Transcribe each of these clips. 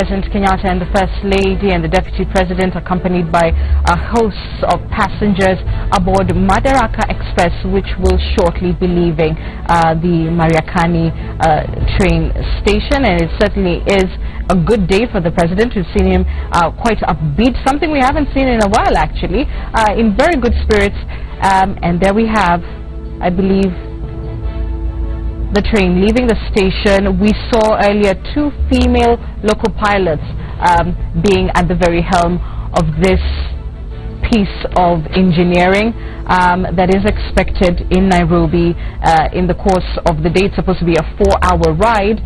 President Kenyatta and the First Lady and the Deputy President, accompanied by a host of passengers aboard Madaraka Express, which will shortly be leaving the Mariakani train station. And it certainly is a good day for the President. We've seen him quite upbeat, something we haven't seen in a while actually, in very good spirits. And there we have, I believe, the train leaving the station. We saw earlier 2 female local pilots being at the very helm of this piece of engineering that is expected in Nairobi in the course of the day. It's supposed to be a 4-hour ride.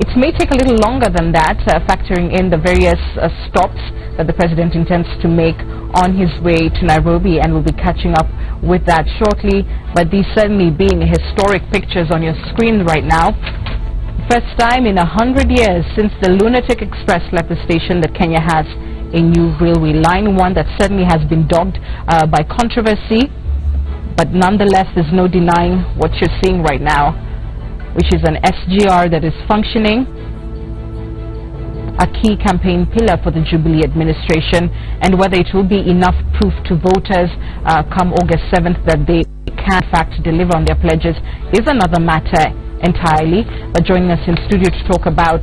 It may take a little longer than that, factoring in the various stops that the President intends to make on his way to Nairobi, and we'll be catching up with that shortly. But these certainly being historic pictures on your screen right now. First time in 100 years since the Lunatic Express left the station that Kenya has a new railway line, one that certainly has been dogged by controversy, but nonetheless there's no denying what you're seeing right now, which is an SGR that is functioning, a key campaign pillar for the Jubilee administration, and whether it will be enough proof to voters come August 7th that they can in fact deliver on their pledges is another matter entirely. But joining us in studio to talk about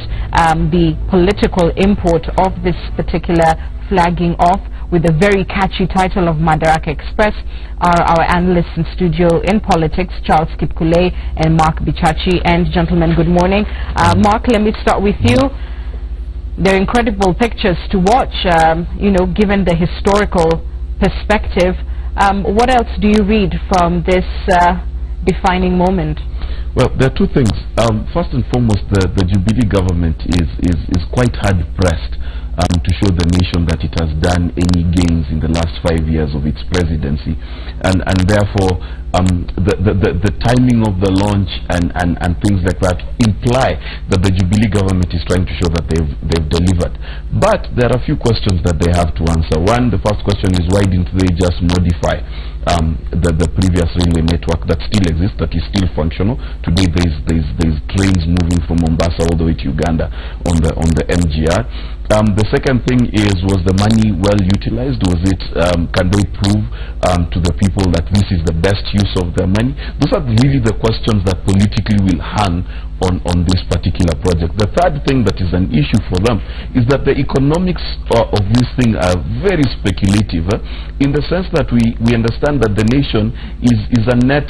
the political import of this particular flagging off with the very catchy title of Madaraka Express are our analysts in studio in politics, Charles Kipkule and Mark Bichachi. And gentlemen, good morning. Mark, let me start with you. They're incredible pictures to watch, you know, given the historical perspective. What else do you read from this defining moment? Well, there are 2 things. First and foremost, the Jubilee government is quite hard-pressed to show the nation that it has done any gains in the last 5 years of its presidency, and therefore the timing of the launch and things like that imply that the Jubilee government is trying to show that they've delivered. But there are a few questions that they have to answer. One, the first question is, why didn't they just modify the previous railway network that still exists, that is still functional? Today there's trains moving from Mombasa all the way to Uganda on the MGR. The second thing is, was the money well utilized? Was it, can they prove to the people that this is the best use of their money? Those are really the questions that politically will hang on this particular project. The third thing that is an issue for them is that the economics of this thing are very speculative, in the sense that we understand that the nation is a net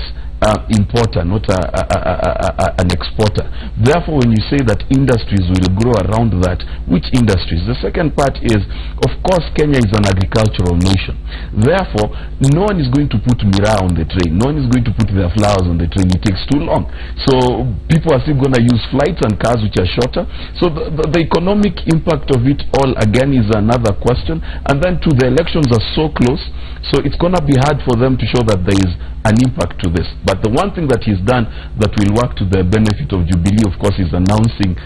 importer, not an exporter. Therefore, when you say that industries will grow around that, which industries? The second part is, of course, Kenya is an agricultural nation. Therefore, no one is going to put miraa on the train. No one is going to put their flowers on the train. It takes too long. So people are still going to use flights and cars which are shorter. So the economic impact of it all, again, is another question. And then too, the elections are so close, so it's going to be hard for them to show that there is an impact to this. But the one thing that he's done that will work to the benefit of Jubilee, of course, is announcing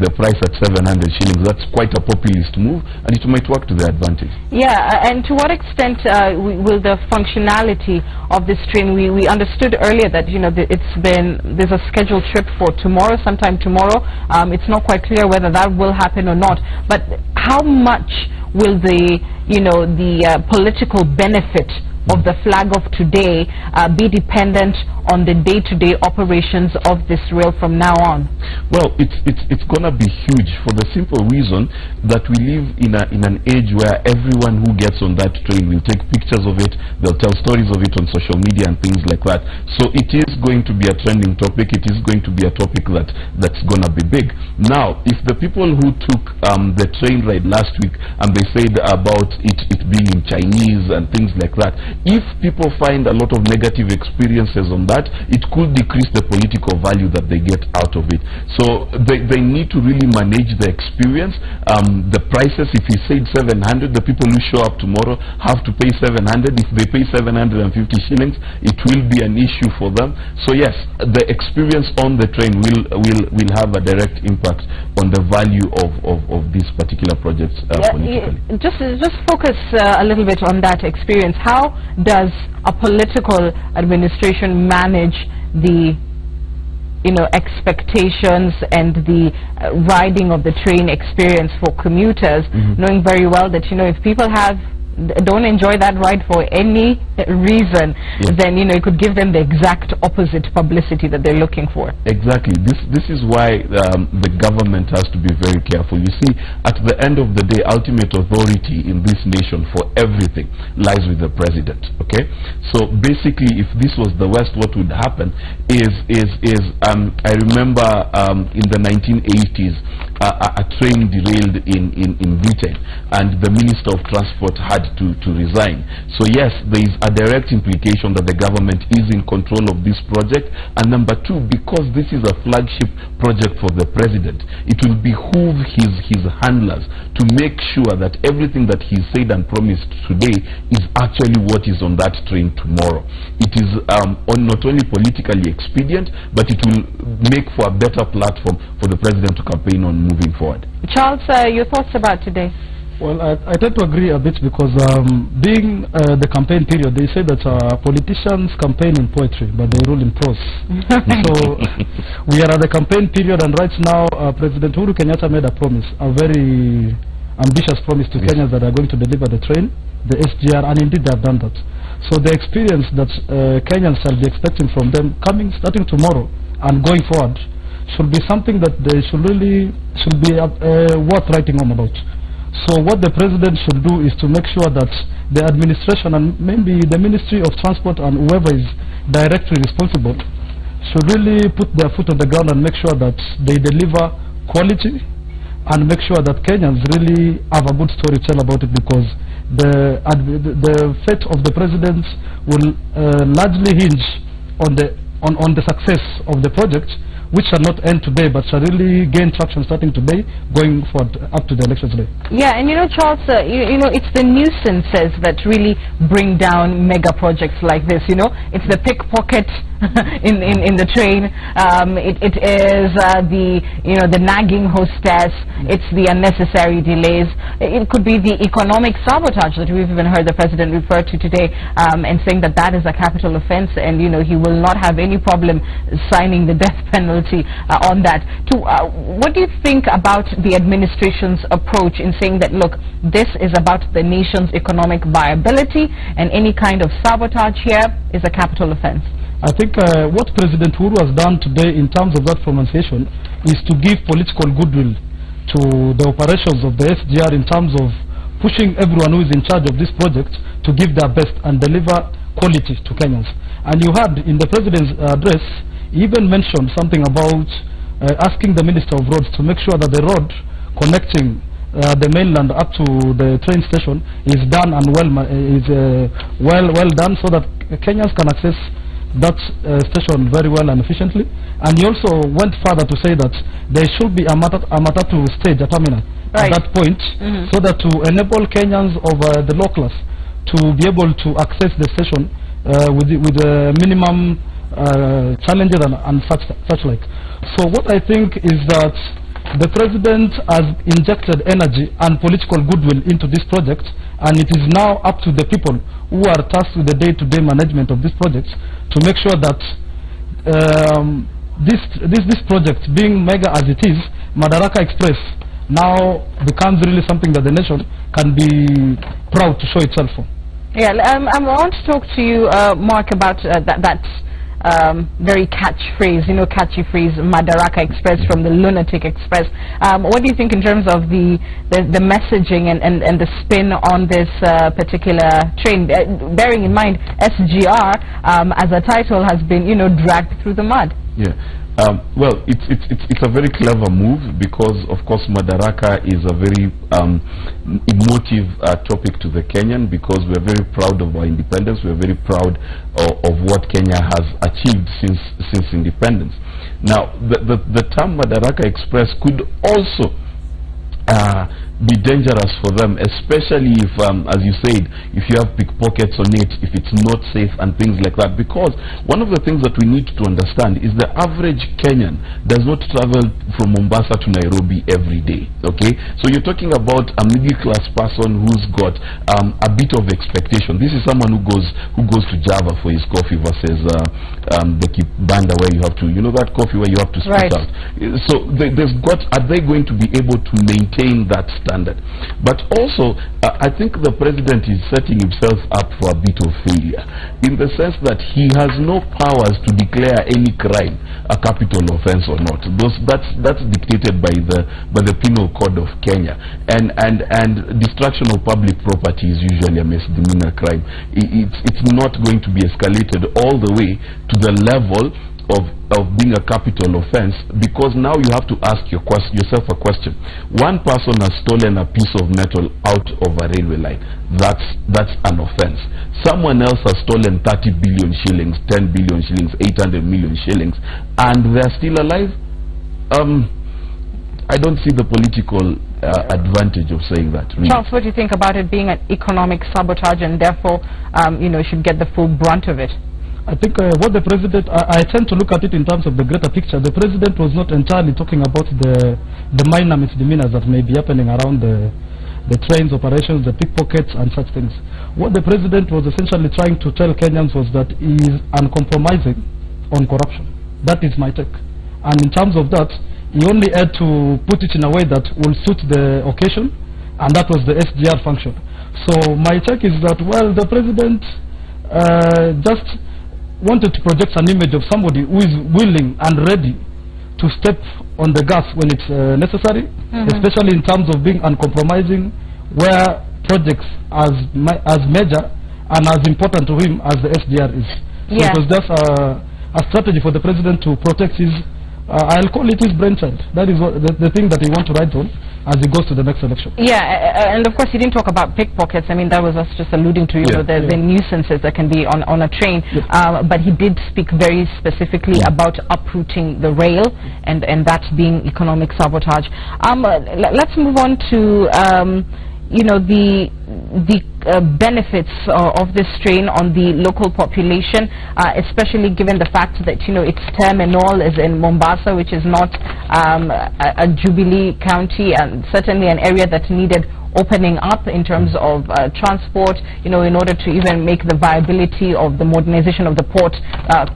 the price at 700 shillings. That's quite a populist move, and it might work to their advantage. Yeah, and to what extent will the functionality of this train, we understood earlier that, you know, there's a scheduled trip for tomorrow, sometime tomorrow. It's not quite clear whether that will happen or not, but how much will the, you know, the political benefit of the flag of today be dependent on the day-to-day operations of this rail from now on? Well, it's gonna be huge, for the simple reason that we live in an age where everyone who gets on that train will take pictures of it, they'll tell stories of it on social media and things like that. So it is going to be a trending topic. It is going to be a topic that's gonna be big. Now, if the people who took the train ride last week and they said about it being in Chinese and things like that, if people find a lot of negative experiences on that, it could decrease the political value that they get out of it. So they need to really manage the experience. The prices, if you said 700, the people who show up tomorrow have to pay 700. If they pay 750 shillings, it will be an issue for them. So yes, the experience on the train will have a direct impact on the value of these particular projects politically. Just focus a little bit on that experience. How does a political administration manage the expectations and the riding of the train experience for commuters, knowing very well that if people don't enjoy that ride for any reason, then it could give them the exact opposite publicity that they're looking for. Exactly. This is why the government has to be very careful. You see, at the end of the day, ultimate authority in this nation for everything lies with the president. Okay, so basically, if this was the West, what would happen is I remember in the 1980s a train derailed in Britain, and the Minister of Transport had to resign. So yes, there is a direct implication that the government is in control of this project, and number two, because this is a flagship project for the president, it will behoove his handlers to make sure that everything that he said and promised today is actually what is on that train tomorrow. It is not only politically expedient, but it will make for a better platform for the president to campaign on moving forward. Charles, your thoughts about today? Well, I tend to agree a bit because being the campaign period, they say that politicians campaign in poetry, but they rule in prose. So we are at the campaign period, and right now President Uhuru Kenyatta made a promise, a very ambitious promise to Kenyans that are going to deliver the train, the SGR, and indeed they have done that. So the experience that Kenyans shall be expecting from them starting tomorrow and going forward should be something that they should be worth writing home about. So what the president should do is to make sure that the administration and maybe the Ministry of Transport and whoever is directly responsible should really put their foot on the ground and make sure that they deliver quality and make sure that Kenyans really have a good story to tell about it, because the fate of the president will largely hinge on the success of the project, which shall not end today, but shall really gain traction starting today, going forward up to the elections day. Yeah, and Charles, it's the nuisances that really bring down mega projects like this. It's the pickpocket in the train. It is the nagging hostess. It's the unnecessary delays. It could be the economic sabotage that we've even heard the president refer to today, and saying that is a capital offense, and he will not have any problem signing the death penalty on that. What do you think about the administration's approach in saying that, look, this is about the nation's economic viability, and any kind of sabotage here is a capital offense? I think what President Uhuru has done today in terms of that pronunciation is to give political goodwill to the operations of the SGR in terms of pushing everyone who is in charge of this project to give their best and deliver quality to Kenyans. And you heard in the president's address, he even mentioned something about asking the Minister of Roads to make sure that the road connecting the mainland up to the train station is done and well done, so that Kenyans can access that station very well and efficiently. And he also went further to say that there should be a matatu stage, a terminal at that point, so that to enable Kenyans of the low class to be able to access the station with minimum challenges and such like. So what I think is that the president has injected energy and political goodwill into this project, and it is now up to the people who are tasked with the day-to-day management of this project to make sure that this project, being mega as it is, Madaraka Express, now becomes really something that the nation can be proud to show itself for. Yeah, I want to talk to you, Mark, about that very catchy phrase, Madaraka Express from the Lunatic Express. What do you think in terms of the messaging and the spin on this particular train, bearing in mind SGR as a title has been dragged through the mud? Yeah. Well, it's a very clever move, because of course Madaraka is a very emotive topic to the Kenyan, because we are very proud of our independence. We are very proud of what Kenya has achieved since independence. Now, the term Madaraka Express could also be dangerous for them, especially if, as you said, if you have pickpockets on it, if it's not safe and things like that. Because one of the things that we need to understand is the average Kenyan does not travel from Mombasa to Nairobi every day. Okay, so you're talking about a middle-class person who's got a bit of expectation. This is someone who goes to Java for his coffee versus the Kibanda where you have to, you know, that coffee where you have to spit out. So are they going to be able to maintain that standard? But also, I think the president is setting himself up for a bit of failure, in the sense that he has no powers to declare any crime a capital offense or not. That's dictated by the Penal Code of Kenya, and destruction of public property is usually a misdemeanor crime. It's not going to be escalated all the way to the level of being a capital offense, because now you have to ask yourself a question. One person has stolen a piece of metal out of a railway line. That's an offense. Someone else has stolen 30 billion shillings, 10 billion shillings, 800 million shillings, and they're still alive. I don't see the political advantage of saying that. Really. Charles, what do you think about it being an economic sabotage, and therefore, should get the full brunt of it? I think what the president, I tend to look at it in terms of the greater picture. The president was not entirely talking about the minor misdemeanors that may be happening around the trains operations, the pickpockets and such things. What the president was essentially trying to tell Kenyans was that he is uncompromising on corruption. That is my take. And in terms of that, he only had to put it in a way that will suit the occasion, and that was the SGR function. So my take is that, well, the president just wanted to project an image of somebody who is willing and ready to step on the gas when it's necessary, especially in terms of being uncompromising where projects as major and as important to him as the SDR is. So it was just a strategy for the president to protect his, I'll call it his brainchild. That is what the thing that he wants to write on as he goes to the next election. Yeah, and of course he didn't talk about pickpockets. I mean, that was us just alluding to, the nuisances that can be on a train. But he did speak very specifically about uprooting the rail and that being economic sabotage. Let's move on to the benefits of this train on the local population, especially given the fact that its terminal is in Mombasa, which is not a Jubilee county, and certainly an area that needed opening up in terms of transport, in order to even make the viability of the modernization of the port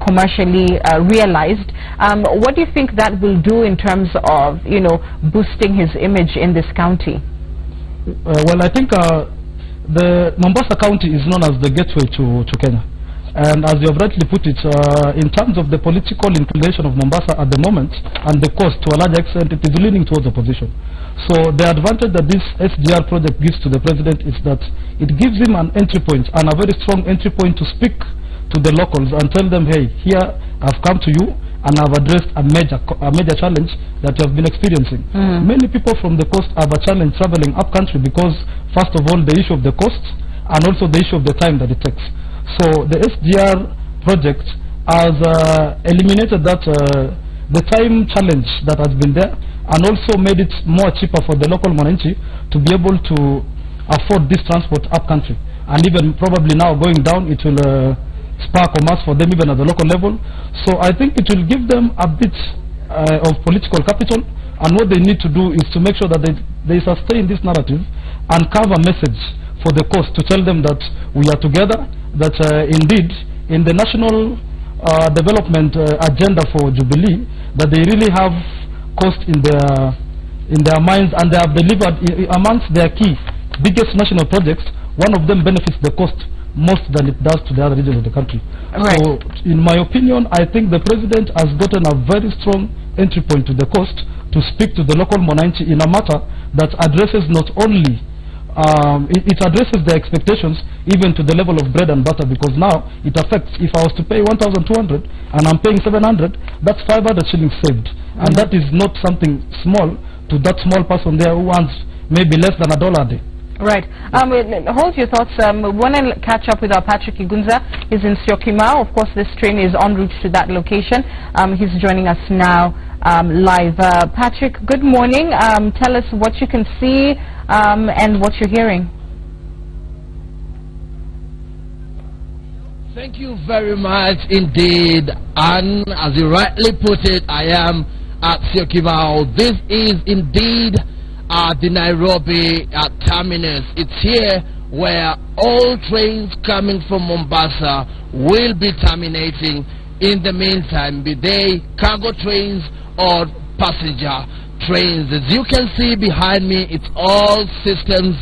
commercially realized. What do you think that will do in terms of boosting his image in this county? Well, I think the Mombasa County is known as the gateway to Kenya. And as you have rightly put it, in terms of the political inclination of Mombasa at the moment and the cost, to a large extent, it is leaning towards opposition. So the advantage that this SGR project gives to the president is that it gives him an entry point, and a very strong entry point to speak to the locals and tell them, hey, here I've come to you and I've addressed a major challenge that you have been experiencing. Many people from the coast have a challenge traveling up country because, first of all, the issue of the cost and also the issue of the time that it takes. So the SGR project has eliminated that the time challenge that has been there, and also made it more cheaper for the local Mwananchi to be able to afford this transport up country. And even probably now going down, it will spark commerce for them even at the local level. So I think it will give them a bit of political capital, and what they need to do is to make sure that they sustain this narrative and carve a message for the coast to tell them that we are together, that indeed in the national development agenda for Jubilee, that they really have coast in their minds, and they have delivered amongst their key biggest national projects. One of them benefits the coast most than it does to the other regions of the country. So in my opinion, I think the president has gotten a very strong entry point to the coast to speak to the local Mwananchi in a matter that addresses not only it addresses their expectations even to the level of bread and butter, because now it affects, if I was to pay 1,200 and I'm paying 700, that's 500 shillings saved, and that is not something small to that small person there who earns maybe less than $1 a day. Right. Hold your thoughts. We want to catch up with our Patrick Igunza. He's in Syokimau. Of course, this train is en route to that location. He's joining us now live. Patrick, good morning. Tell us what you can see and what you're hearing. Thank you very much indeed. And as you rightly put it, I am at Syokimau. This is indeed the Nairobi terminus. It's here where all trains coming from Mombasa will be terminating in the meantime, be they cargo trains or passenger trains. As you can see behind me, it's all systems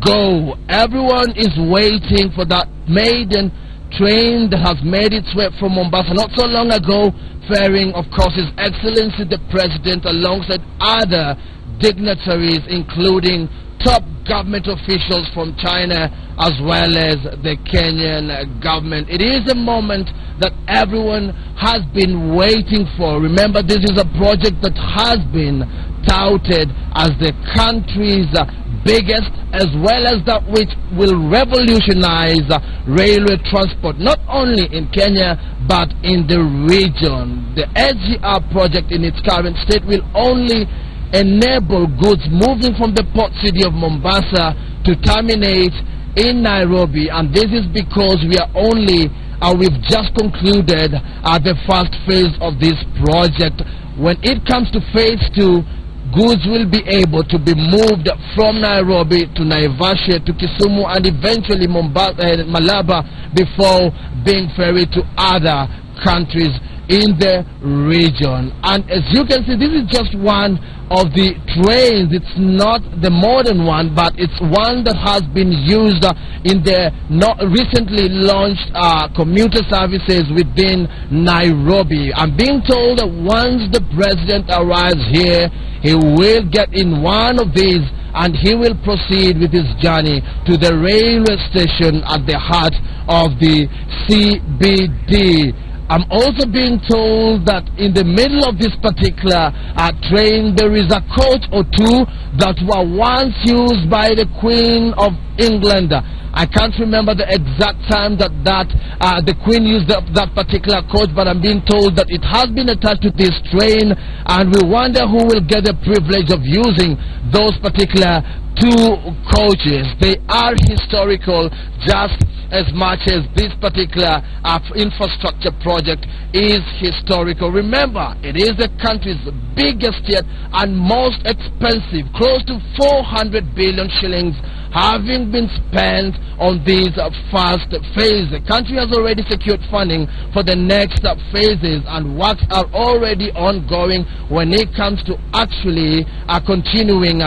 go. Everyone is waiting for that maiden train that has made its way from Mombasa not so long ago, ferrying, of course, His Excellency the President alongside other dignitaries, including top government officials from China as well as the Kenyan government. It is a moment that everyone has been waiting for. Remember, this is a project that has been touted as the country's biggest, as well as that which will revolutionize railway transport, not only in Kenya but in the region. The SGR project in its current state will only enable goods moving from the port city of Mombasa to terminate in Nairobi, and this is because we've just concluded the first phase of this project. When it comes to phase 2, goods will be able to be moved from Nairobi to Naivasha to Kisumu and eventually Malaba before being ferried to other countries in the region. And as you can see, this is just one of the trains. It's not the modern one, but it's one that has been used in the recently launched commuter services within Nairobi. I'm being told that once the president arrives here, he will get in one of these and he will proceed with his journey to the railway station at the heart of the CBD. I'm also being told that in the middle of this particular train, there is a coach or two that were once used by the Queen of England. I can't remember the exact time that the Queen used that particular coach, but I'm being told that it has been attached to this train, and we wonder who will get the privilege of using those particular two coaches. They are historical just as much as this particular infrastructure project is historical. Remember, it is the country's biggest yet and most expensive, close to 400 billion shillings having been spent on this first phase. The country has already secured funding for the next phases, and works are already ongoing when it comes to actually continuing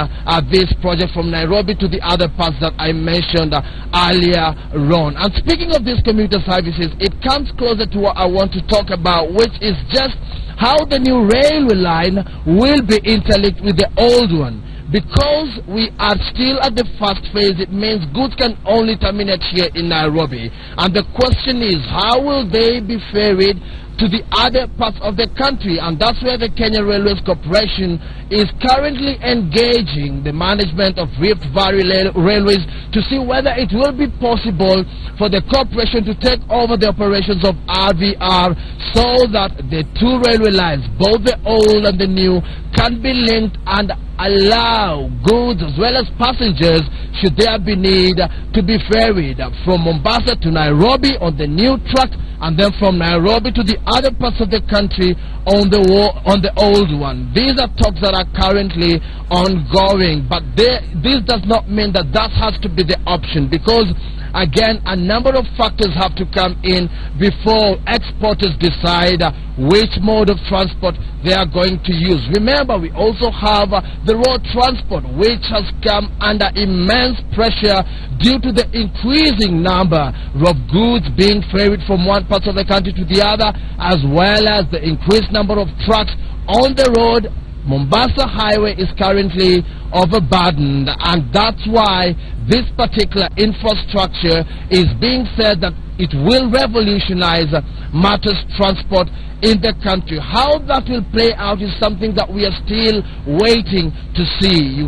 this project from Nairobi to the other parts that I mentioned earlier on. And speaking of these commuter services, it comes closer to what I want to talk about, which is just how the new railway line will be interlinked with the old one. Because we are still at the first phase, it means goods can only terminate here in Nairobi. And the question is, how will they be ferried to the other parts of the country? And that's where the Kenya Railways Corporation is currently engaging the management of Rift Valley Railways to see whether it will be possible for the corporation to take over the operations of RVR so that the two railway lines, both the old and the new, can be linked and allow goods as well as passengers, should there be need, to be ferried from Mombasa to Nairobi on the new track, and then from Nairobi to the other parts of the country on the old one. These are talks that are currently ongoing, but this does not mean that has to be the option, because again, a number of factors have to come in before exporters decide which mode of transport they are going to use. Remember, we also have the road transport, which has come under immense pressure due to the increasing number of goods being ferried from one part of the country to the other, as well as the increased number of trucks on the road. Mombasa Highway is currently overburdened, and that's why this particular infrastructure is being said that it will revolutionize matters transport in the country. How that will play out is something that we are still waiting to see.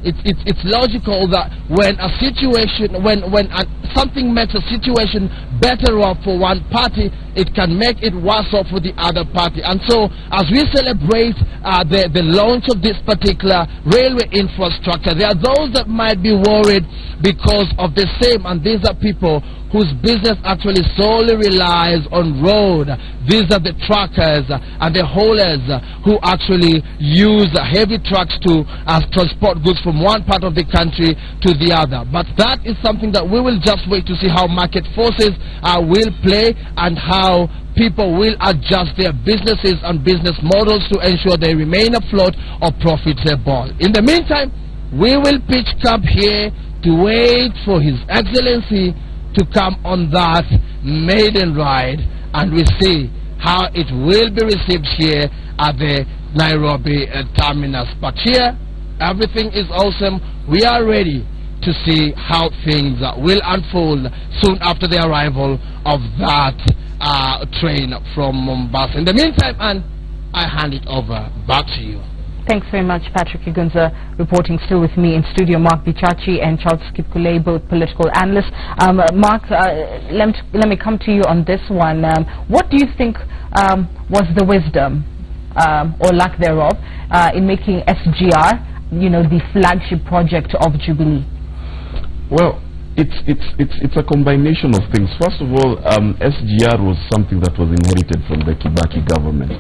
It's logical that when a situation, when something makes a situation better off for one party, it can make it worse off for the other party. And so, as we celebrate the launch of this particular railway infrastructure, there are those that might be worried because of the same, and these are people whose business actually solely relies on road. These are the truckers and the haulers who actually use heavy trucks to transport goods from one part of the country to the other. But that is something that we will just wait to see how market forces will play and how people will adjust their businesses and business models to ensure they remain afloat or profitable. In the meantime, we will pitch camp here to wait for His Excellency to come on that maiden ride, and we see how it will be received here at the Nairobi terminus. But here, everything is awesome. We are ready to see how things will unfold soon after the arrival of that train from Mombasa. In the meantime, and I hand it over back to you. Thanks very much, Patrick Igunza, reporting still with me in studio, Mark Bichachi and Charles Kipkule, both political analysts. Mark, let me come to you on this one. What do you think was the wisdom, or lack thereof, in making SGR, the flagship project of Jubilee? Well, it's a combination of things. First of all, SGR was something that was inherited from the Kibaki government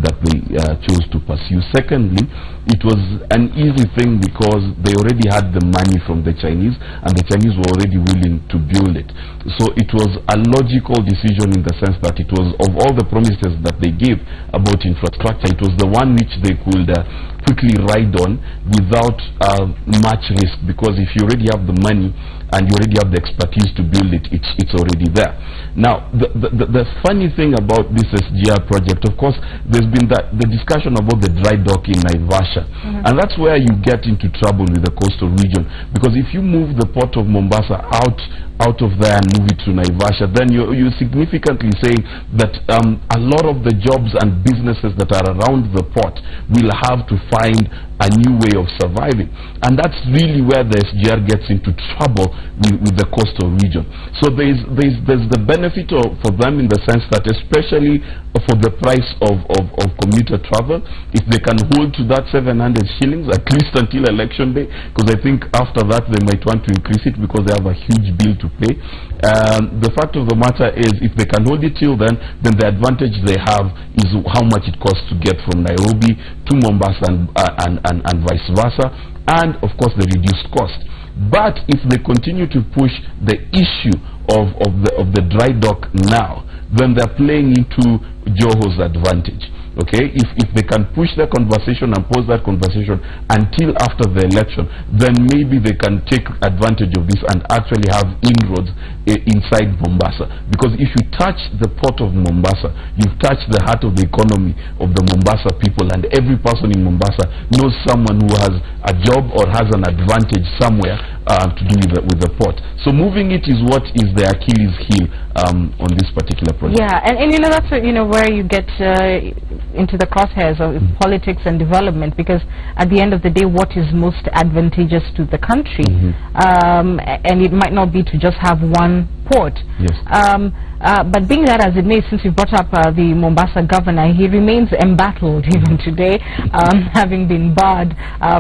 that they chose to pursue. Secondly, it was an easy thing because they already had the money from the Chinese, and the Chinese were already willing to build it. So it was a logical decision in the sense that it was, of all the promises that they gave about infrastructure, it was the one which they could quickly ride on without much risk, because if you already have the money and you already have the expertise to build it, it's already there. Now, the funny thing about this SGR project, of course, there's been the discussion about the dry dock in Naivasha, and that's where you get into trouble with the coastal region, because if you move the port of Mombasa out of there and move it to Naivasha, then you're significantly saying that a lot of the jobs and businesses that are around the port will have to find a new way of surviving, and that's really where the SGR gets into trouble with the coastal region. So there's the benefit for them in the sense that, especially for the price of commuter travel, if they can hold to that 700 shillings at least until election day, because I think after that they might want to increase it because they have a huge bill to pay. The fact of the matter is, if they can hold it till then the advantage they have is how much it costs to get from Nairobi to Mombasa and vice versa, and of course the reduced cost. But if they continue to push the issue of the dry dock now, then they're playing into Joho's advantage. Okay, if they can push the conversation and pose that conversation until after the election, then maybe they can take advantage of this and actually have inroads inside Mombasa. Because if you touch the port of Mombasa, you've touched the heart of the economy of the Mombasa people, and every person in Mombasa knows someone who has a job or has an advantage somewhere to do with the port. So moving it is what is the Achilles heel on this particular project. Yeah, and that's where you get into the crosshairs of politics and development, because at the end of the day, what is most advantageous to the country, and it might not be to just have one port. Yes. But being that as it may, since you brought up the Mombasa governor, he remains embattled even today, having been barred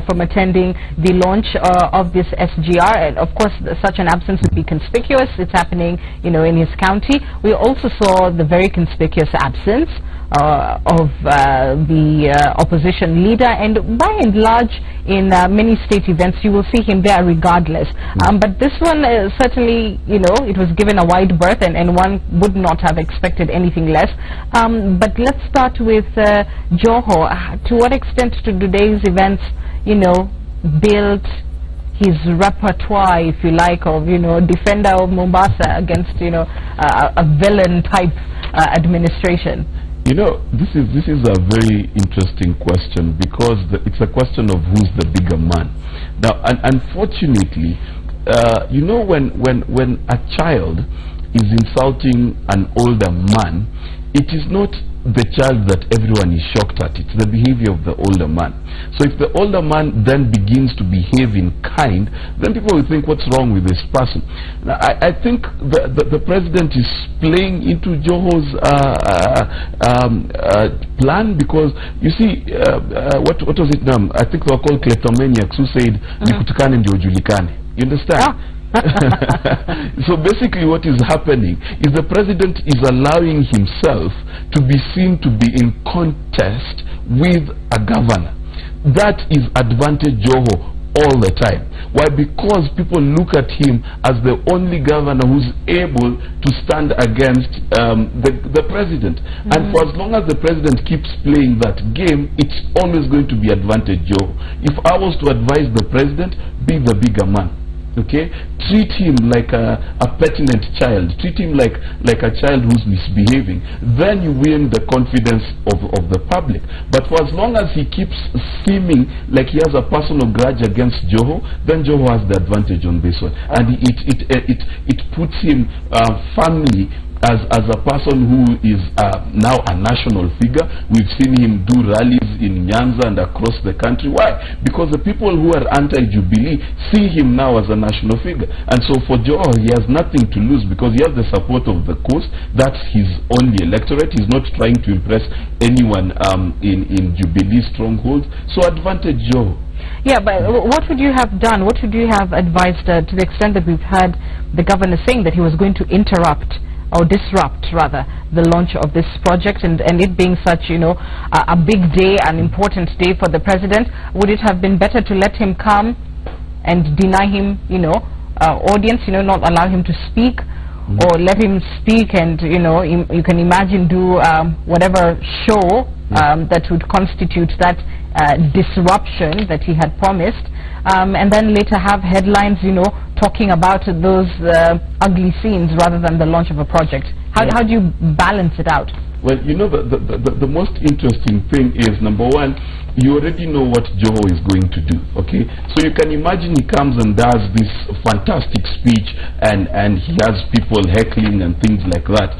from attending the launch of this SGR. And of course, such an absence would be conspicuous. It's happening, in his county. We also saw the very conspicuous absence of the opposition leader, and by and large, in many state events, you will see him there regardless. But this one, certainly, it was given a wide berth, and one would not have expected anything less. But let's start with Joho. To what extent do today's events, build his repertoire, if you like, of defender of Mombasa against a villain type administration? This is a very interesting question, because it's a question of who's the bigger man. Now, unfortunately, when a child is insulting an older man, it is not the child that everyone is shocked at. It's the behavior of the older man. So if the older man then begins to behave in kind, then people will think, what's wrong with this person? Now, I think the president is playing into Joho's plan, because you see, what was it? I think they were called kleptomaniacs who said, "Nikutukane ndio ujulikane." You understand? So basically what is happening is the president is allowing himself to be seen to be in contest with a governor. That is advantage Joho all the time. Why? Because people look at him as the only governor who's able to stand against the president. And for as long as the president keeps playing that game, it's always going to be advantage Joho. If I was to advise the president, be the bigger man. Okay, treat him like a pertinent child, treat him like a child who's misbehaving. Then you win the confidence of the public. But for as long as he keeps seeming like he has a personal grudge against Joho, then Joho has the advantage on this one, and it puts him firmly as a person who is now a national figure. We've seen him do rallies in Nyanza and across the country. Why? Because the people who are anti-Jubilee see him now as a national figure. And so for Joho, he has nothing to lose, because he has the support of the coast. That's his only electorate. He's not trying to impress anyone in Jubilee strongholds. So advantage Joho. Yeah, but what would you have done? What would you have advised to the extent that we've had the governor saying that he was going to interrupt, or disrupt rather, the launch of this project, and it being such, you know, a big day, an important day for the president? Would it have been better to let him come and deny him, you know, audience, you know, not allow him to speak, or let him speak and, you know, you can imagine do whatever show that would constitute that disruption that he had promised, and then later have headlines, you know, talking about those ugly scenes rather than the launch of a project? How do you balance it out? Well, you know, the most interesting thing is, number one, you already know what Joho is going to do, okay? So you can imagine he comes and does this fantastic speech, and he has people heckling and things like that.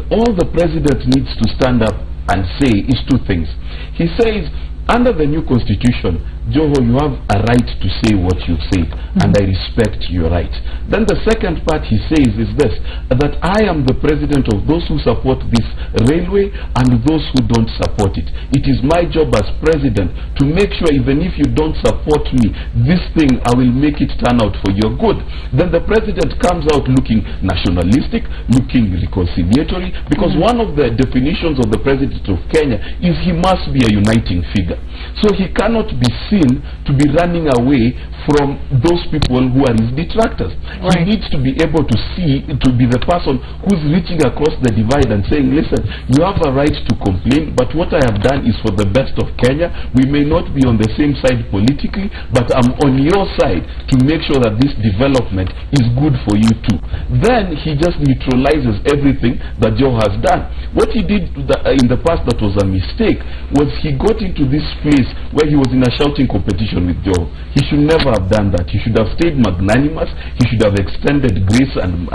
All the president needs to stand up and say is two things. He says, under the new constitution, Joho, you have a right to say what you've said, and I respect your right. Then the second part he says is this, that I am the president of those who support this railway and those who don't support it. It is my job as president to make sure, even if you don't support me, this thing, I will make it turn out for your good. Then the president comes out looking nationalistic, looking reconciliatory, because one of the definitions of the president of Kenya is he must be a uniting figure. So he cannot be seen to be running away from those people who are his detractors. He needs to be able to be the person who's reaching across the divide and saying, listen, you have a right to complain, but what I have done is for the best of Kenya. We may not be on the same side politically, but I'm on your side to make sure that this development is good for you too. Then he just neutralizes everything that Joe has done. What he did in the past that was a mistake was he got into this place where he was in a shouting competition with Joe. He should never have done that. He should have stayed magnanimous. He should have extended grace and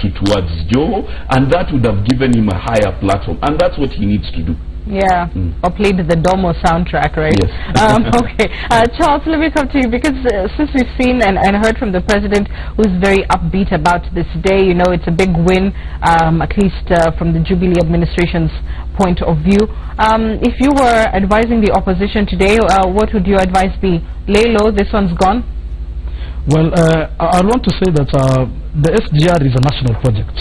towards Joe, and that would have given him a higher platform, and that's what he needs to do. Yeah, or played the Domo soundtrack, right? Yes. Okay, Charles, let me come to you, because since we've seen and heard from the president, who's very upbeat about this day, you know, it's a big win, at least from the Jubilee administration's point of view. If you were advising the opposition today, what would your advice be? Lay low, this one's gone? Well, I want to say that the SGR is a national project.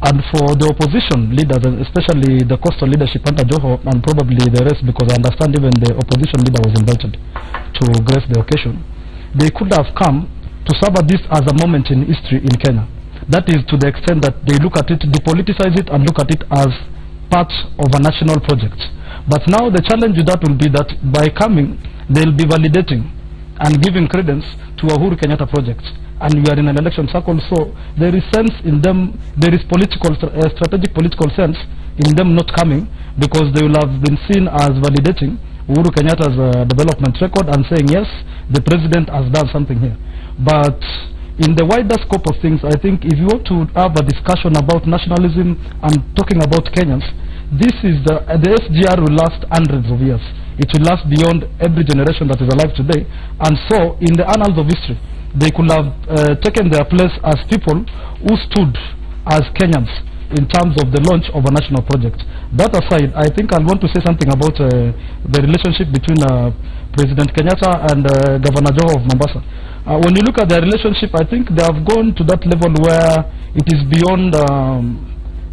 And for the opposition leaders, and especially the coastal leadership under Joho, and probably the rest, because I understand even the opposition leader was invited to grace the occasion, they could have come to serve this as a moment in history in Kenya. That is to the extent that they look at it, depoliticize it, and look at it as part of a national project. But now the challenge with that will be that by coming, they'll be validating and giving credence to a Uhuru Kenyatta project. And we are in an election cycle, so there is sense in them, there is political, strategic political sense in them not coming, because they will have been seen as validating Uhuru Kenyatta's development record and saying, yes, the president has done something here. But in the wider scope of things, I think if you want to have a discussion about nationalism and talking about Kenyans, this is the SGR will last hundreds of years. It will last beyond every generation that is alive today. And so, in the annals of history, they could have taken their place as people who stood as Kenyans in terms of the launch of a national project. That aside, I think I want to say something about the relationship between President Kenyatta and Governor Joho of Mombasa. When you look at their relationship, I think they have gone to that level where it is beyond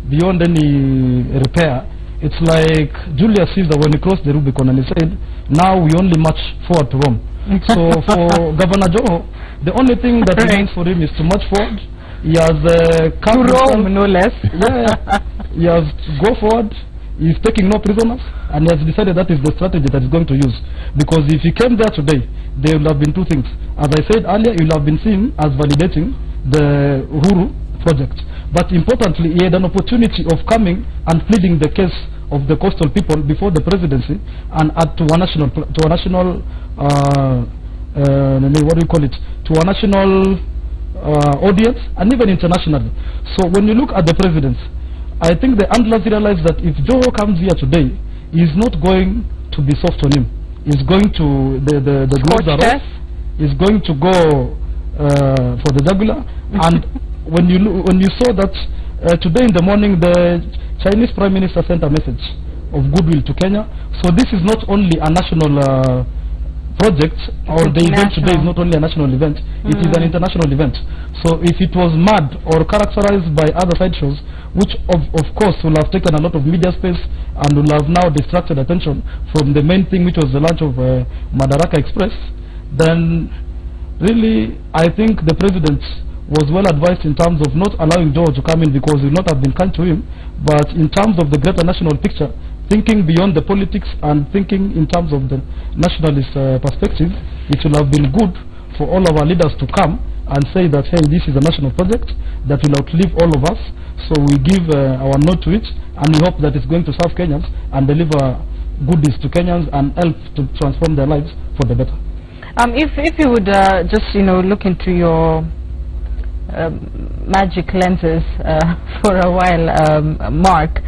beyond any repair. It's like Julius Caesar when he crossed the Rubicon and he said, now we only march forward to Rome. So for Governor Joho, the only thing that remains for him is to march forward. He has come to Rome, no less. Yeah, he has to go forward. He's taking no prisoners, and he has decided that is the strategy that he's going to use. Because if he came there today, there will have been two things. As I said earlier, he will have been seen as validating the Uhuru project. But importantly, he had an opportunity of coming and pleading the case of the coastal people before the presidency and to a national what do you call it? To a national audience and even internationally. So when you look at the presidency, I think the handlers realize that if Joho comes here today, he's not going to be soft on him. He's going to the gloves are off. He's going to go for the jugular. And when you saw that today in the morning, the Chinese Prime Minister sent a message of goodwill to Kenya. So this is not only a national project, or the event today is not only a national event, it is an international event. So if it was mad or characterized by other sideshows, which of course will have taken a lot of media space and will have now distracted attention from the main thing, which was the launch of Madaraka Express, then really I think the president was well advised in terms of not allowing Joho to come in, because he would not have been kind to him, but in terms of the greater national picture, thinking beyond the politics and thinking in terms of the nationalist perspective, it will have been good for all of our leaders to come and say that, hey, this is a national project that will outlive all of us, so we give our nod to it, and we hope that it's going to serve Kenyans and deliver goodies to Kenyans and help to transform their lives for the better. If you would just look into your magic lenses for a while, Mark,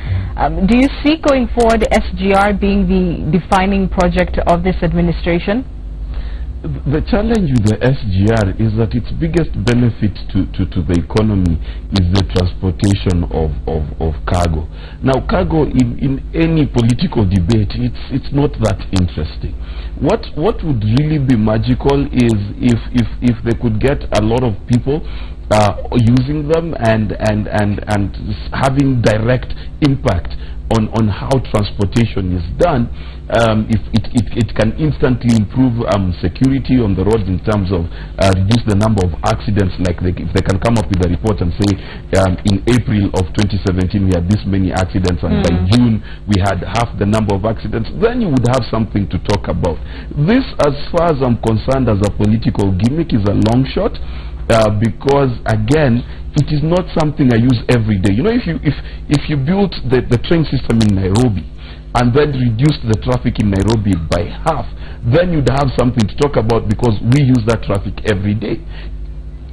do you see going forward SGR being the defining project of this administration? The challenge with the SGR is that its biggest benefit to the economy is the transportation of cargo. Now, cargo in any political debate, it's not that interesting. What would really be magical is if they could get a lot of people using them and having direct impact on how transportation is done. If it can instantly improve security on the roads in terms of reduce the number of accidents. Like if they can come up with a report and say in April of 2017 we had this many accidents, and by June we had half the number of accidents, then you would have something to talk about. This, as far as I'm concerned, as a political gimmick, is a long shot. Because again, it is not something I use every day. You know, if you built the train system in Nairobi and then reduced the traffic in Nairobi by half, then you'd have something to talk about, because we use that traffic every day.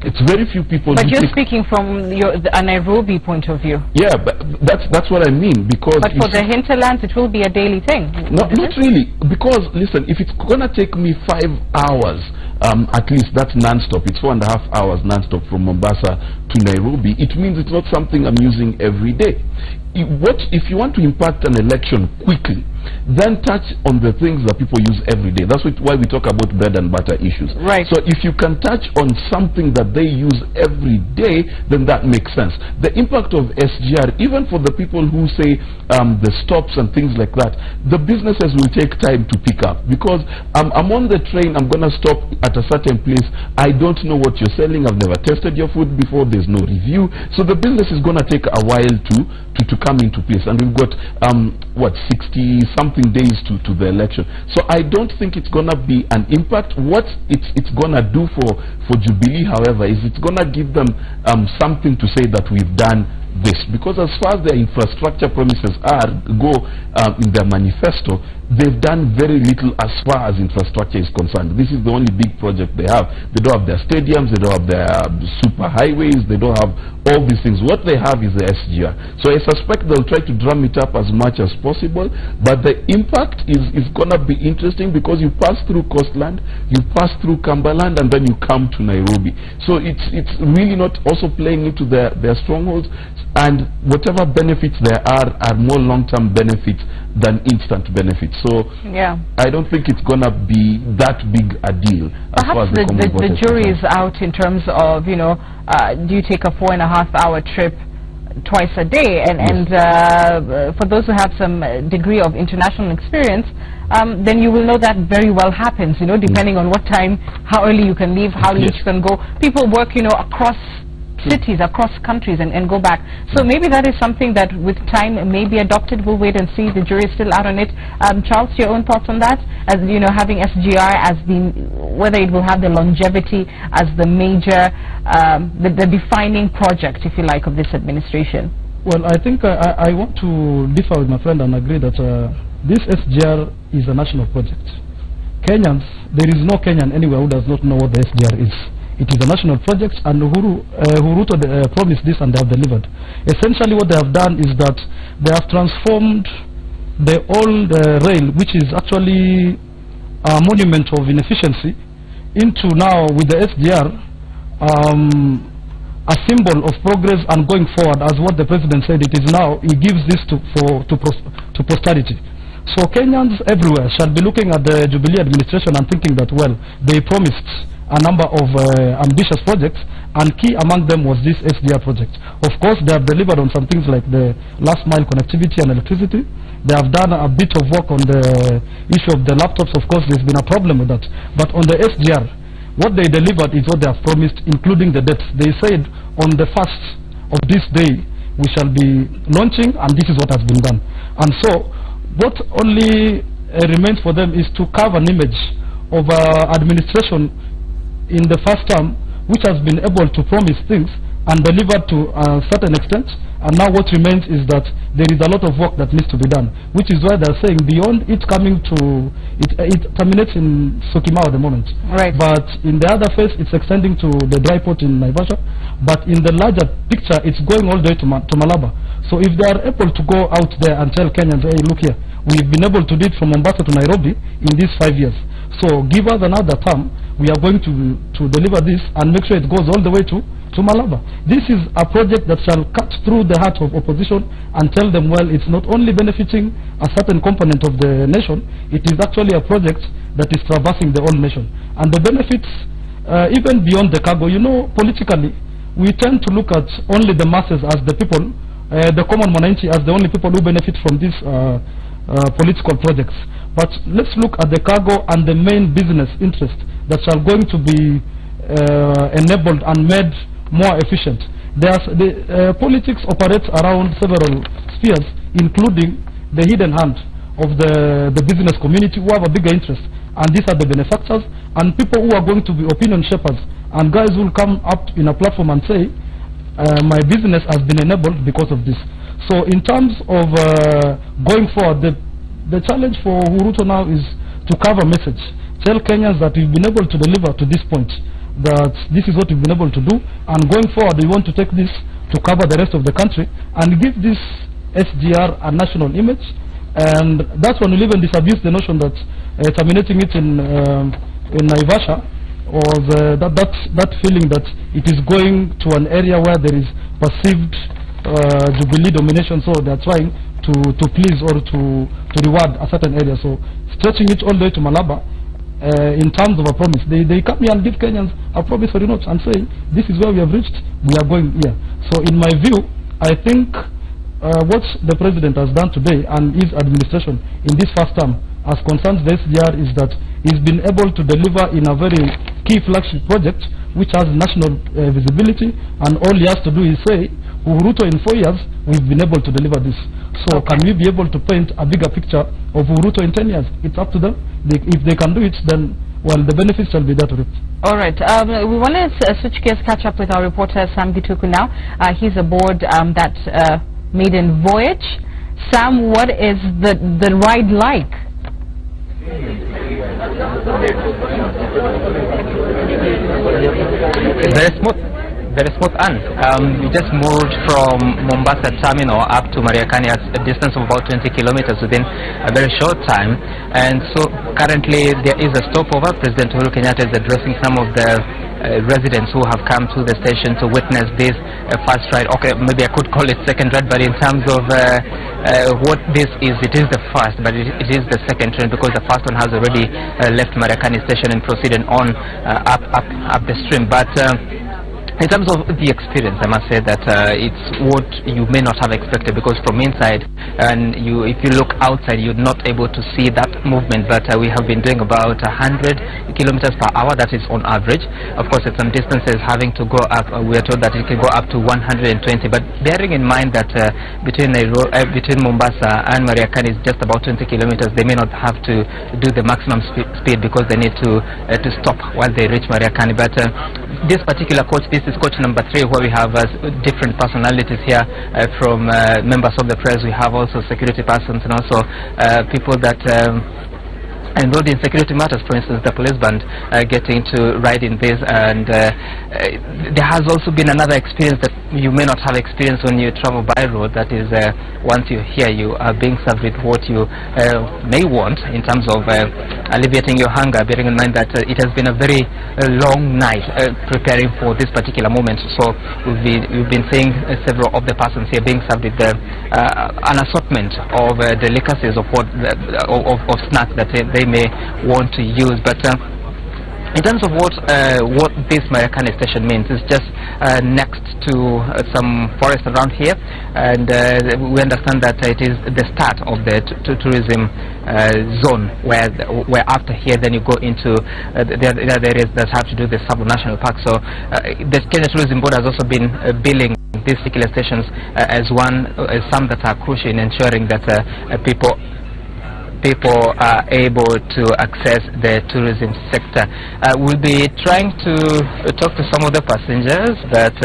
It's very few people. But you're speaking from a Nairobi point of view. Yeah, but that's what I mean, because. But for the hinterlands, it will be a daily thing. Not really, because listen, if it's gonna take me 5 hours, at least that's non-stop. It's 4.5 hours non-stop from Mombasa to Nairobi. It means it's not something I'm using every day. If you want to impact an election quickly, then touch on the things that people use every day. That's why we talk about bread and butter issues. Right. So if you can touch on something that they use every day, then that makes sense. The impact of SGR, even for the people who say the stops and things like that, the businesses will take time to pick up, because I'm on the train, I'm going to stop at a certain place. I don't know what you're selling. I've never tested your food before. There's no review. So the business is going to take a while to come into place, and we've got 60 something days to the election. So I don't think it's gonna be an impact. What it's gonna do for Jubilee, however, is it's gonna give them something to say that we've done this, because as far as their infrastructure promises go in their manifesto, they've done very little as far as infrastructure is concerned. This is the only big project they have. They don't have their stadiums, they don't have their super highways, they don't have all these things. What they have is the SGR. So I suspect they'll try to drum it up as much as possible, but the impact is going to be interesting because you pass through coastland, you pass through Cumberland, and then you come to Nairobi. So it's really not also playing into their strongholds, and whatever benefits there are more long-term benefits than instant benefits. So yeah, I don't think it's going to be that big a deal. Perhaps the jury is out in terms of, you know, do you take a 4.5-hour trip twice a day? And for those who have some degree of international experience, then you will know that very well happens, you know, depending on what time, how early you can leave, how late you can go. People work, you know, across cities, across countries, and go back. So maybe that is something that with time may be adopted. We'll wait and see. The jury is still out on it. Charles, your own thoughts on that? As you know, having SGR as whether it will have the longevity as the major, the defining project, if you like, of this administration. Well, I think I want to differ with my friend and agree that this SGR is a national project. Kenyans, there is no Kenyan anywhere who does not know what the SGR is. It is a national project, and Ruto promised this and they have delivered. Essentially what they have done is that they have transformed the old rail, which is actually a monument of inefficiency, into now, with the SGR, a symbol of progress and going forward. As what the president said, it is now, he gives this to posterity. So Kenyans everywhere shall be looking at the Jubilee administration and thinking that, well, they promised a number of ambitious projects, and key among them was this SGR project. Of course, they have delivered on some things like the last mile connectivity and electricity. They have done a bit of work on the issue of the laptops. Of course, there's been a problem with that. But on the SGR, what they delivered is what they have promised, including the dates. They said on the 1st of this day, we shall be launching, and this is what has been done. And so, what only remains for them is to carve an image of administration in the first term, which has been able to promise things and deliver to a certain extent, and now what remains is that there is a lot of work that needs to be done, which is why they're saying beyond it coming to, it terminates in Syokimau at the moment. Right. But in the other phase, it's extending to the dry port in Naivasha, but in the larger picture, it's going all the way to Malaba. So if they are able to go out there and tell Kenyans, hey, look here, we've been able to do it from Mombasa to Nairobi in these 5 years. So give us another term, we are going to deliver this and make sure it goes all the way to Malaba. This is a project that shall cut through the heart of opposition and tell them, well, it's not only benefiting a certain component of the nation, it is actually a project that is traversing the whole nation. And the benefits, even beyond the cargo, you know, politically, we tend to look at only the masses as the people, the common mwananchi as the only people who benefit from these political projects. But let's look at the cargo and the main business interest that are going to be enabled and made more efficient. Politics operates around several spheres, including the hidden hand of the business community who have a bigger interest. And these are the benefactors and people who are going to be opinion shapers, and guys will come up in a platform and say, my business has been enabled because of this. So in terms of going forward, the challenge for Ruto now is to cover a message. Tell Kenyans that we've been able to deliver to this point, that this is what we've been able to do, and going forward we want to take this to cover the rest of the country and give this SGR a national image. And that's when we'll even disabuse the notion that terminating it in Naivasha, or that feeling that it is going to an area where there is perceived Jubilee domination, so they're trying to please or to reward a certain area. So stretching it all the way to Malaba, in terms of a promise, they come here and give Kenyans a promissory note and say, this is where we have reached, we are going here. So in my view, I think what the president has done today and his administration in this first term as concerns the SGR is that he's been able to deliver in a very key flagship project which has national visibility, and all he has to do is say, Ruto, in 4 years we've been able to deliver this. So can we be able to paint a bigger picture of Ruto in 10 years? It's up to them. If they can do it, then, well, the benefits shall be there to it. All right. We want to switch gears, catch up with our reporter Sam Gituku now. He's aboard that maiden voyage. Sam, what is the ride like? Very smooth. Very smooth, and you just moved from Mombasa terminal up to Mariakani at a distance of about 20 kilometers within a very short time. And so currently there is a stopover. President Uhuru Kenyatta is addressing some of the residents who have come to the station to witness this first ride. Okay, maybe I could call it second ride, but in terms of what this is, it is the first, but it is the second train, because the first one has already left Mariakani station and proceeded on up the stream. But in terms of the experience, I must say that it's what you may not have expected, because from inside, and if you look outside, you're not able to see that movement. But we have been doing about 100 kilometers per hour. That is on average. Of course, at some distances having to go up. We are told that it can go up to 120. But bearing in mind that between Mombasa and Mariakani is just about 20 kilometers, they may not have to do the maximum speed because they need to stop while they reach Mariakani. But this particular coach, this is coach number 3, where we have different personalities here from members of the press. We have also security persons and also people that enrolled in security matters, for instance, the police band getting to ride in this. And there has also been another experience that you may not have experienced when you travel by road. That is, once you're here, you are being served with what you may want in terms of alleviating your hunger, bearing in mind that it has been a very long night preparing for this particular moment. So we've been seeing several of the persons here being served with an assortment of delicacies of snacks that they may want to use. But in terms of what this Mariakani station means, it's just next to some forest around here, and we understand that it is the start of the tourism zone, where after here then you go into the other areas that have to do the Tsavo National Park. So the Kenya Tourism Board has also been billing these particular stations as some that are crucial in ensuring that people are able to access the tourism sector. We'll be trying to talk to some of the passengers, but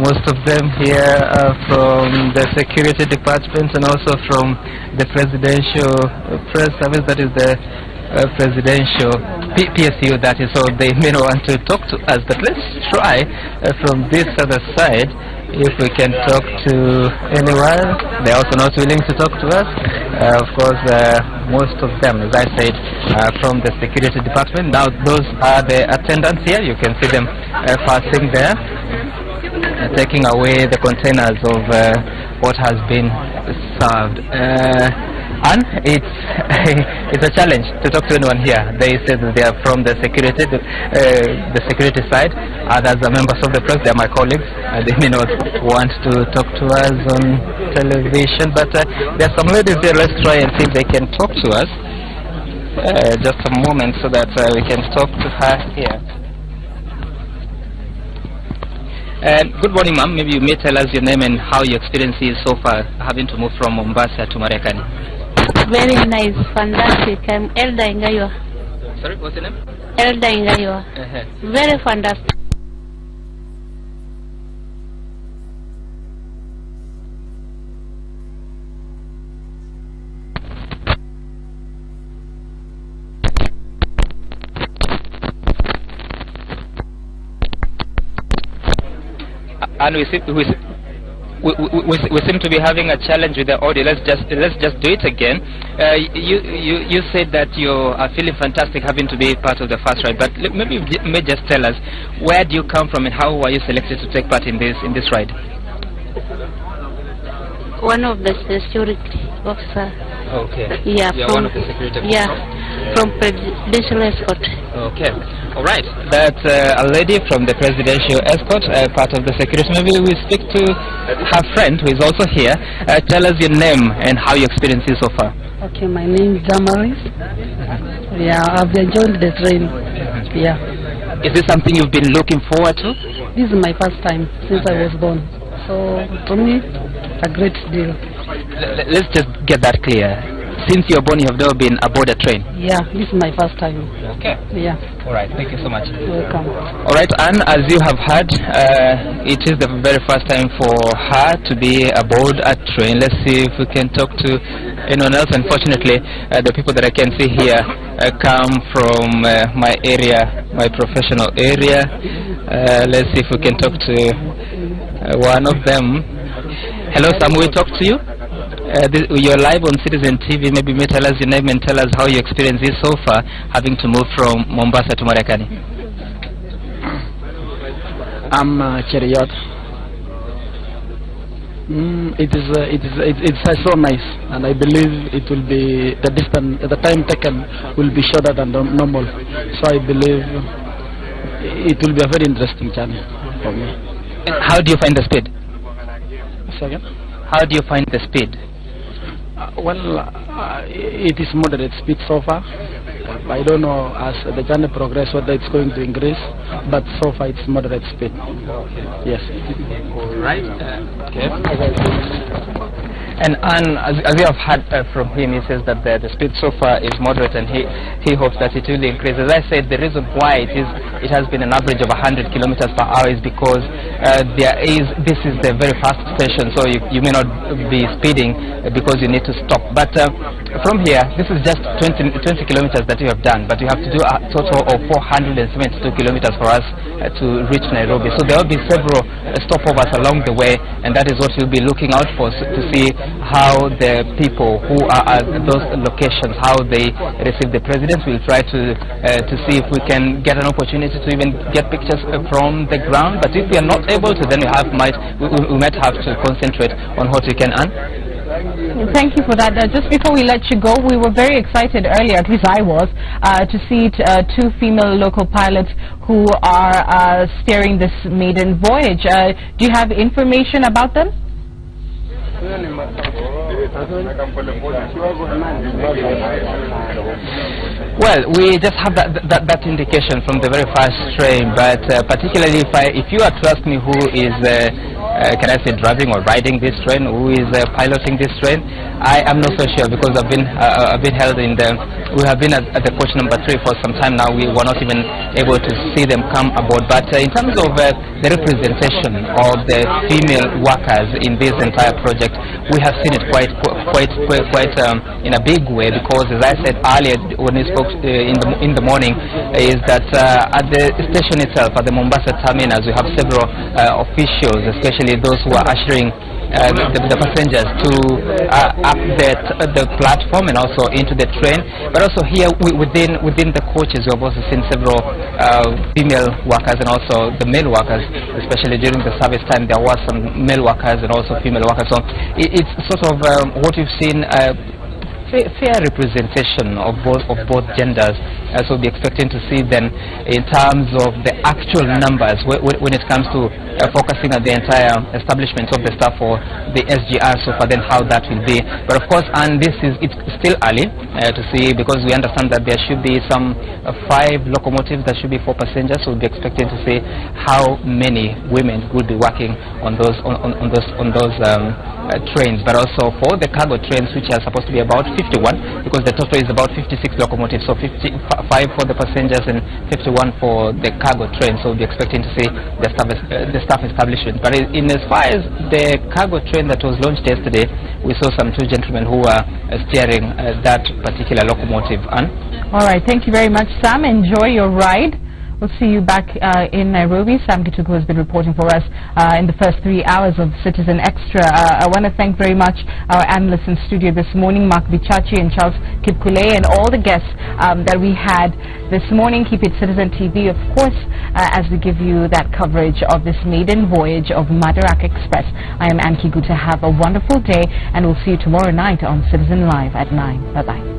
most of them here are from the security department and also from the presidential press service, that is the presidential PSU, that is, so they may not want to talk to us. But let's try from this other side if we can talk to anyone. They're also not willing to talk to us. Of course, most of them, as I said, from the security department. Now those are the attendants here. You can see them passing there, taking away the containers of what has been served. And it's a challenge to talk to anyone here. They said that they are from the security side. Others are members of the press. They are my colleagues. They may not want to talk to us on television, but there are some ladies there. Let's try and see if they can talk to us. Just a moment so that we can talk to her here. Good morning, ma'am. Maybe you may tell us your name and how your experience is so far having to move from Mombasa to Mariakani. Very nice, fantastic. I'm Elda Ingaywa. Sorry, what's your name? Elda Ingaywa. Very fantastic. And we seem to be having a challenge with the audio. Let's just do it again. You said that you are feeling fantastic having to be part of the first ride, but maybe you may just tell us, where do you come from and how were you selected to take part in this ride? One of the security officers. Okay. Yeah. You're one of the security officers. Yeah. From presidential escort. Okay. All right. That's a lady from the presidential escort, part of the security. Maybe we speak to her friend who is also here. Tell us your name and how your experience is so far. Okay, my name is Damaris. Yeah, I've enjoyed the train. Yeah. Is this something you've been looking forward to? This is my first time since I was born. So, for me, a great deal. Let's just get that clear. Since you're born, you have never been aboard a train? Yeah, this is my first time. Okay. Yeah. All right, thank you so much. Welcome. All right, Anne, as you have heard, it is the very first time for her to be aboard a train. Let's see if we can talk to anyone else. Unfortunately, the people that I can see here come from my area, my professional area. Let's see if we can talk to one of them. Hello, Sam, we talk to you? You're live on Citizen TV. Maybe you may tell us your name and tell us how your experience is so far, having to move from Mombasa to Marekani. I'm Cheriot. It's so nice, and I believe it will be the time taken will be shorter than normal. So I believe it will be a very interesting journey for me. How do you find the speed? Second? How do you find the speed? It is moderate speed so far. I don't know as the journey progresses whether it's going to increase, but so far it's moderate speed. Yes. Right. Okay. And as you have heard from him, he says that the speed so far is moderate, and he hopes that it will increase. As I said, the reason why it has been an average of 100 kilometers per hour is because this is the very fast station, so you may not be speeding because you need to stop. But from here, this is just 20 kilometers that you have done, but you have to do a total of 472 kilometers for us to reach Nairobi. So there will be several stopovers along the way, and that is what we'll be looking out for, to see how the people who are at those locations, how they receive the president. We'll try to see if we can get an opportunity to even get pictures from the ground. But if we are not able to, then we might have to concentrate on what we can earn. Thank you for that. Just before we let you go, we were very excited earlier, at least I was, to see two female local pilots who are steering this maiden voyage. Do you have information about them? Well, we just have that indication from the very first train, but particularly if you are to ask me who is can I say driving or riding this train, who is piloting this train, I am not so sure, because I've been held in we have been at the coach number 3 for some time now. We were not even able to see them come aboard. But in terms of the representation of the female workers in this entire project, we have seen it quite in a big way, because as I said earlier when we spoke in the morning, is that at the station itself, at the Mombasa terminus, we have several officials, especially those who are ushering the passengers to up the platform and also into the train. But also here within the coaches, we have also seen several female workers and also the male workers, especially during the service time. There were some male workers and also female workers. So it's sort of what we've seen. Fair representation of both genders, so we'll be expecting to see then in terms of the actual numbers when it comes to focusing on the entire establishment of the staff for the SGR so far, then how that will be. But of course, and it's still early to see, because we understand that there should be some 5 locomotives that should be for passengers, so we'll be expecting to see how many women would be working on those trains. But also for the cargo trains, which are supposed to be about 51, because the total is about 56 locomotives, so 55 for the passengers and 51 for the cargo train. So we'll be expecting to see the staff establishment. But in as far as the cargo train that was launched yesterday, we saw some 2 gentlemen who were steering that particular locomotive. All right, thank you very much, Sam. Enjoy your ride. We'll see you back in Nairobi. Sam Gituku has been reporting for us in the first 3 hours of Citizen Extra. I want to thank very much our analysts in studio this morning, Mark Bichachi and Charles Kipkule, and all the guests that we had this morning. Keep it Citizen TV, of course, as we give you that coverage of this maiden voyage of Madaraka Express. I am Anki Guta. Have a wonderful day, and we'll see you tomorrow night on Citizen Live at 9. Bye-bye.